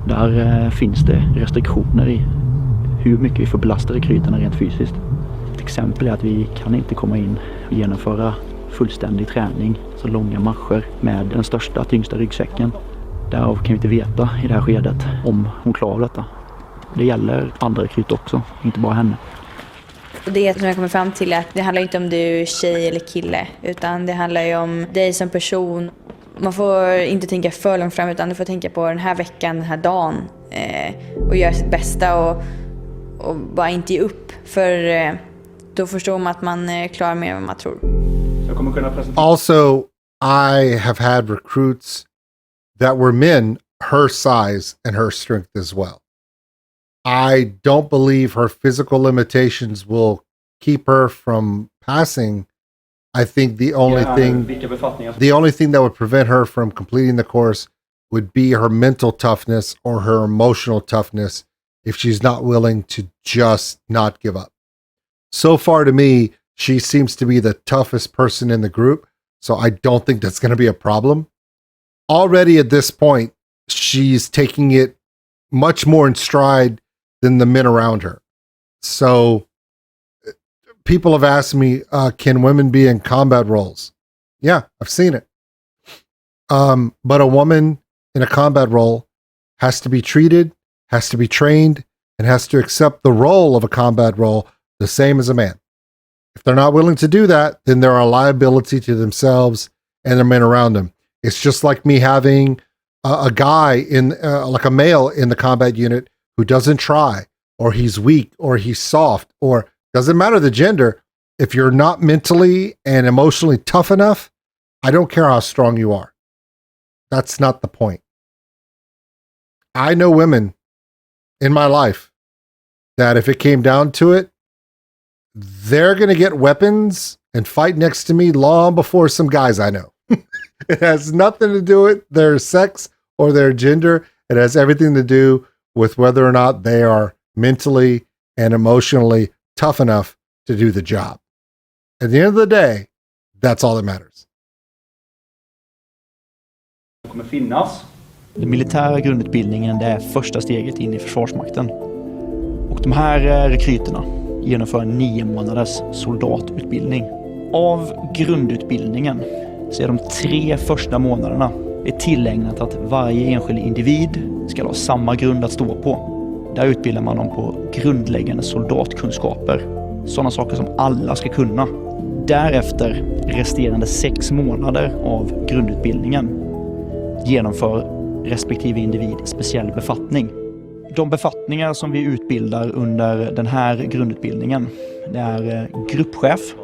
Där finns det restriktioner i hur mycket vi får belasta rekryterna rent fysiskt. Ett exempel är att vi kan inte komma in och genomföra fullständig träning, så långa marscher med den största, tyngsta ryggsäcken. Därav kan vi inte veta i det här skedet om hon klarar detta. Det gäller andra rekryter också, inte bara henne. Och det som jag kommer fram till är att det handlar inte om du är tjej eller kille, utan det handlar ju om dig som person. Man får inte tänka för långt fram, utan du får tänka på den här veckan, den här dagen och göra sitt bästa och bara inte ge upp, för då förstår man att man klarar mer än vad man tror. Also, I have had recruits that were men her size and her strength as well. I don't believe her physical limitations will keep her from passing. I think the only thing that would prevent her from completing the course would be her mental toughness or her emotional toughness if she's not willing to just not give up. So far to me, she seems to be the toughest person in the group, so I don't think that's going to be a problem. Already at this point, she's taking it much more in stride than the men around her. So people have asked me, can women be in combat roles? Yeah, I've seen it. But a woman in a combat role has to be treated, has to be trained, and has to accept the role of a combat role the same as a man. If they're not willing to do that, then they're a liability to themselves and the men around them. It's just like me having a guy like a male in the combat unit who doesn't try, or he's weak, or he's soft, or doesn't matter the gender. If you're not mentally and emotionally tough enough, I don't care how strong you are. That's not the point. I know women in my life that if it came down to it, they're going to get weapons and fight next to me long before some guys I know. It has nothing to do with their sex or their gender. It has everything to do with whether or not they are mentally and emotionally tough enough to do the job. At the end of the day, that's all that matters. Kommer finnas. Den militära grundutbildningen, det är första steget in i Försvarsmakten. Och de här rekryterna genomför en 9 månaders soldatutbildning. Av grundutbildningen så är de 3 första månaderna är tillägnat att varje enskild individ ska ha samma grund att stå på. Där utbildar man dem på grundläggande soldatkunskaper. Sådana saker som alla ska kunna. Därefter resterande 6 månader av grundutbildningen genomför respektive individ speciell befattning. De befattningar som vi utbildar under den här grundutbildningen, det är gruppchef,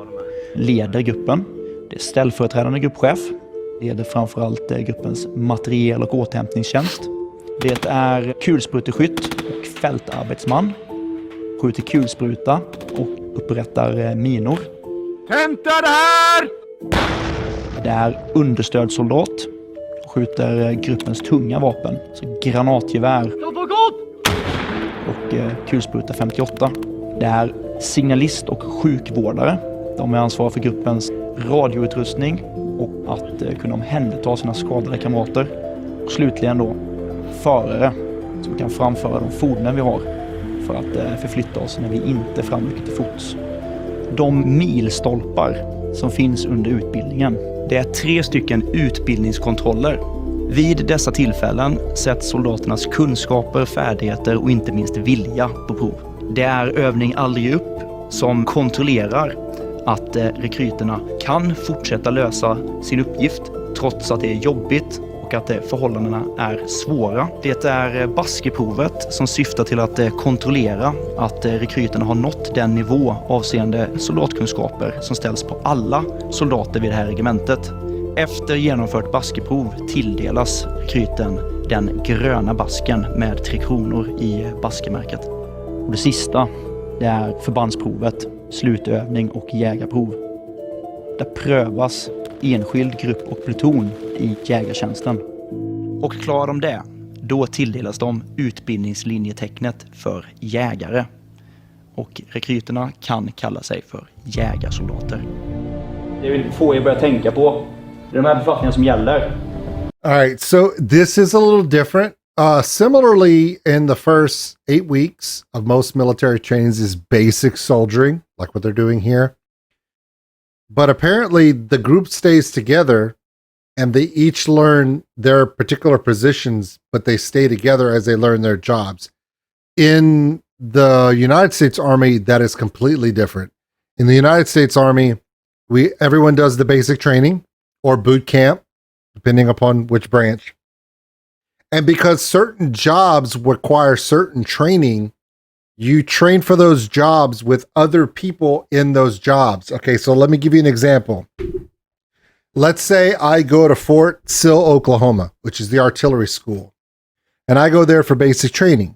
leder gruppen. Det är ställföreträdande gruppchef, leder framförallt gruppens materiel- och återhämtningstjänst. Det är kulspruteskytt och fältarbetsman, skjuter kulspruta och upprättar minor. Hämta det här! Det är understödssoldat, skjuter gruppens tunga vapen, så granatgevär och kulspruta 58. Det är signalist och sjukvårdare. De är ansvariga för gruppens radioutrustning och att kunna omhänderta sina skadade kamrater. Och slutligen då förare som kan framföra de fordonen vi har för att förflytta oss när vi inte framrycker till fots. De milstolpar som finns under utbildningen, det är 3 stycken utbildningskontroller. Vid dessa tillfällen sätts soldaternas kunskaper, färdigheter och inte minst vilja på prov. Det är övning aldrig upp som kontrollerar att rekryterna kan fortsätta lösa sin uppgift trots att det är jobbigt och att förhållandena är svåra. Det är baskeprovet som syftar till att kontrollera att rekryterna har nått den nivå avseende soldatkunskaper som ställs på alla soldater vid det här regementet. Efter genomfört baskeprov tilldelas rekryten den gröna basken med 3 kronor i baskemärket. Och det sista, det är förbandsprovet, slutövning och jägarprov. Där prövas enskild grupp och pluton i jägartjänsten. Och klarar de det, då tilldelas de utbildningslinjetecknet för jägare. Och rekryterna kan kalla sig för jägarsoldater. Det vill få er börja tänka på. Det är de här befattningarna som gäller. All right, so this is a little different. Similarly, in the first 8 weeks of most military trainings is basic soldiering, like what they're doing here. But apparently the group stays together and they each learn their particular positions, but they stay together as they learn their jobs. In the United States Army, that is completely different. In the United States Army, everyone does the basic training or boot camp, depending upon which branch. And because certain jobs require certain training, you train for those jobs with other people in those jobs. Okay, so let me give you an example. Let's say I go to Fort Sill, Oklahoma, which is the artillery school, and I go there for basic training.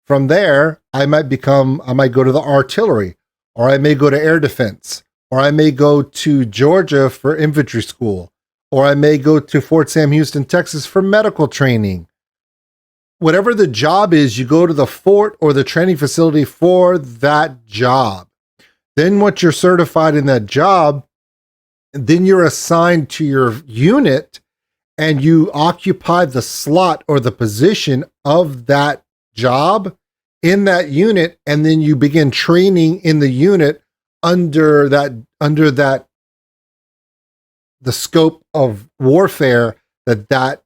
From there, I might go to the artillery, or I may go to air defense, or I may go to Georgia for infantry school, or I may go to Fort Sam Houston, Texas for medical training. Whatever the job is, you go to the fort or the training facility for that job. Then once you're certified in that job, then you're assigned to your unit and you occupy the slot or the position of that job in that unit. And then you begin training in the unit under the scope of warfare that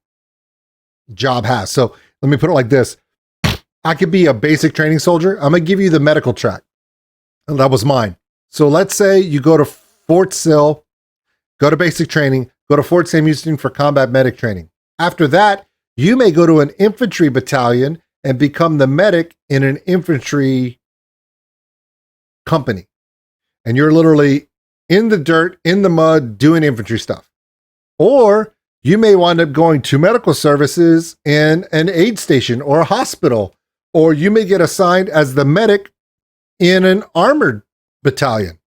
job has. So let me put it like this. I could be a basic training soldier. I'm going to give you the medical track. And that was mine. So let's say you go to Fort Sill, go to basic training, go to Fort Sam Houston for combat medic training. After that, you may go to an infantry battalion and become the medic in an infantry company. And you're literally in the dirt, in the mud, doing infantry stuff. Or you may wind up going to medical services in an aid station or a hospital, or you may get assigned as the medic in an armored battalion.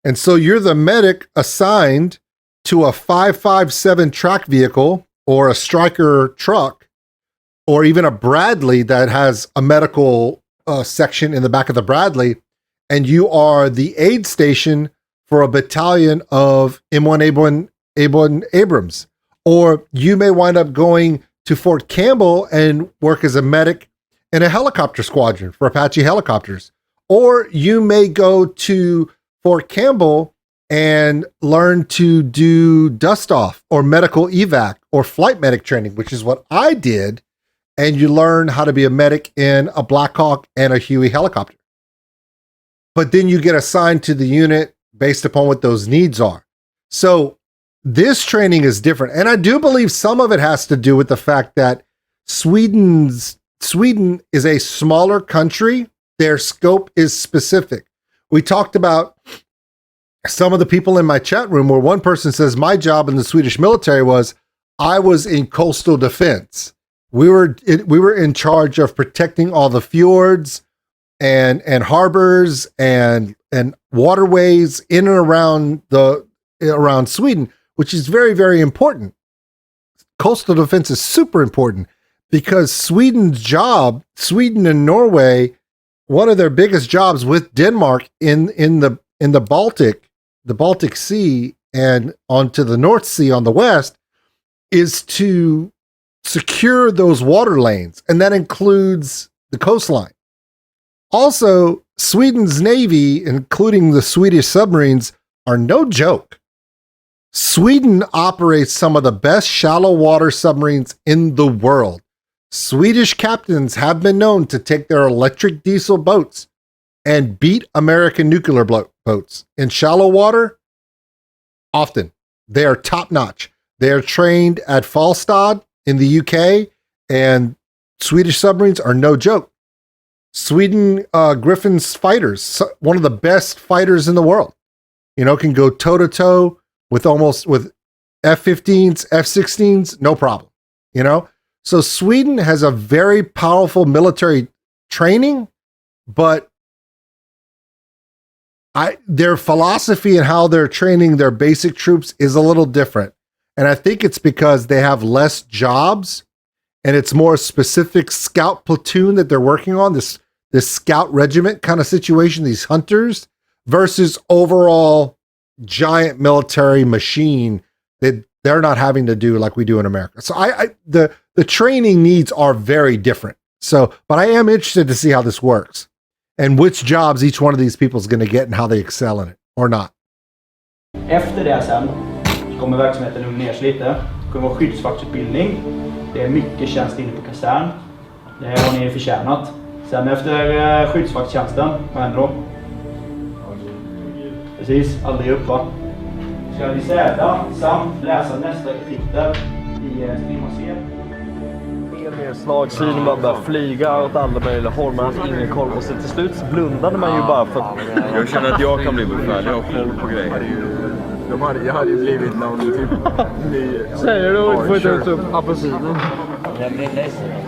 And so you're the medic assigned to a 5.57 track vehicle or a Stryker truck, or even a Bradley that has a medical section in the back of the Bradley, and you are the aid station for a battalion of M1 Abrams. Or you may wind up going to Fort Campbell and work as a medic in a helicopter squadron for Apache helicopters. Or you may go to Fort Campbell and learn to do dust off or medical evac or flight medic training, which is what I did. And you learn how to be a medic in a Black Hawk and a Huey helicopter. but then you get assigned to the unit based upon what those needs are. So this training is different. And I do believe some of it has to do with the fact that Sweden is a smaller country. Their scope is specific. We talked about some of the people in my chat room where one person says, my job in the Swedish military was, I was in coastal defense. We were in charge of protecting all the fjords and harbors and waterways in and around Sweden, which is very, very important. Coastal defense is super important because Sweden and Norway, one of their biggest jobs with Denmark in the Baltic Sea and onto the North Sea on the west is to secure those water lanes, and that includes the coastline. Also, Sweden's Navy, including the Swedish submarines, are no joke. Sweden operates some of the best shallow water submarines in the world. Swedish captains have been known to take their electric diesel boats and beat American nuclear boats in shallow water. Often, they are top notch. They are trained at Falstad in the UK, and Swedish submarines are no joke. Sweden Griffin's fighters, one of the best fighters in the world, can go toe to toe with F-15s, F-16s, no problem. So Sweden has a very powerful military training, but their philosophy and how they're training their basic troops is a little different. And I think it's because they have less jobs and it's more specific scout platoon that they're working on, this scout regiment kind of situation, these hunters, versus overall giant military machine that they're not having to do like we do in America. So the training needs are very different. So, but I am interested to see how this works and which jobs each one of these people is going to get and how they excel in it or not. Efter det sen kommer verksamheten nog ner sig lite. Det kommer vara skyddsvaktsutbildning. Det är mycket tjänst inne på kasern. Det här har ni förtjänat. Sen efter skyddsvaktstjänsten, vad händer då? Precis, aldrig upp va? Ska vi städa samt läsa nästa kapitel i Strimmaser. Mer slagsyn, man börjar flyga åt alla möjliga håll, man har ingen koll och så till slut så blundade man ju bara för att jag känner att jag kan bli befäl, jag har koll på grejer. Jag hade ju blivit någon typ ny... Säger du och får inte upp apelsinen?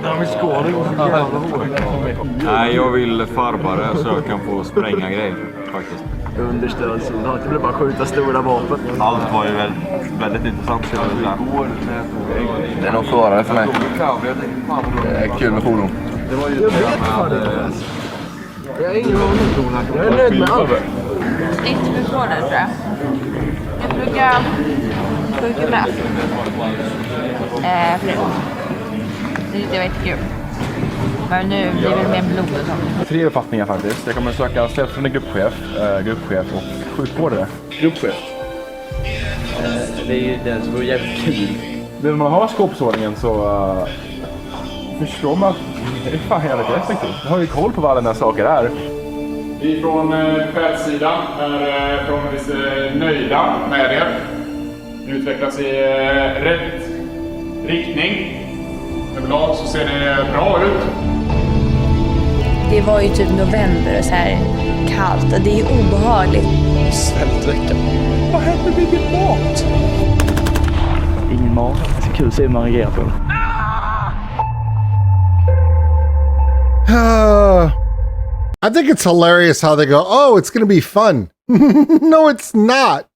Ja, men skål, Nej, jag vill farbare så jag kan få spränga grejer faktiskt. Understödsoldat, det blir bara skjuta stora vapen. Allt var ju väldigt intressant. Det är nog svårare för mig. Det är kul med fordon. Det var ju jag har ingen aning. Jag är nöjd med allt. Stridsmissioner tror jag. Jag brukar med. Det var jättekul. Men nu blir det mer blod och sånt. 3 befattningar faktiskt. Jag kommer söka ställföreträdande gruppchef och sjukvårdare. Gruppchef. Det är ju den som vore jävligt kul. När man har skåpsordningen så förstår man att det är fan jävligt effektivt. Man har ju koll på vad alla dina saker är. Vi från befälssidan är förhållandevis nöjda med er. Det utvecklas i rätt riktning. Överlag så ser det bra ut. Det var ju typ november och så här kallt och det är obehagligt. Svältvecka. Vad händer med din mat? Ingen mat. Det är kul att se hur man reagerar på det. I think it's hilarious how they go, oh, it's going to be fun. No, it's not.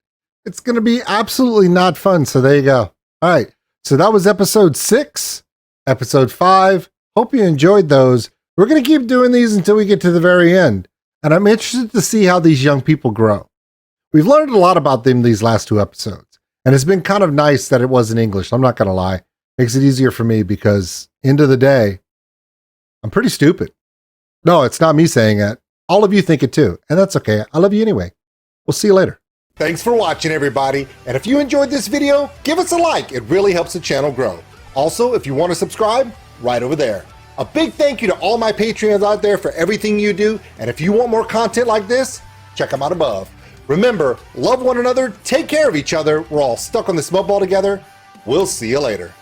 It's going to be absolutely not fun. So there you go. All right. So that was episode 6, episode 5. Hope you enjoyed those. We're going to keep doing these until we get to the very end. And I'm interested to see how these young people grow. We've learned a lot about them these last 2 episodes. And it's been kind of nice that it was in English. I'm not going to lie. Makes it easier for me because end of the day, I'm pretty stupid. No, it's not me saying it. All of you think it too. And that's okay. I love you anyway. We'll see you later. Thanks for watching, everybody. And if you enjoyed this video, give us a like. It really helps the channel grow. Also, if you want to subscribe, right over there. A big thank you to all my Patreons out there for everything you do, and if you want more content like this, check them out above. Remember, love one another, take care of each other. We're all stuck on this mud ball together. We'll see you later.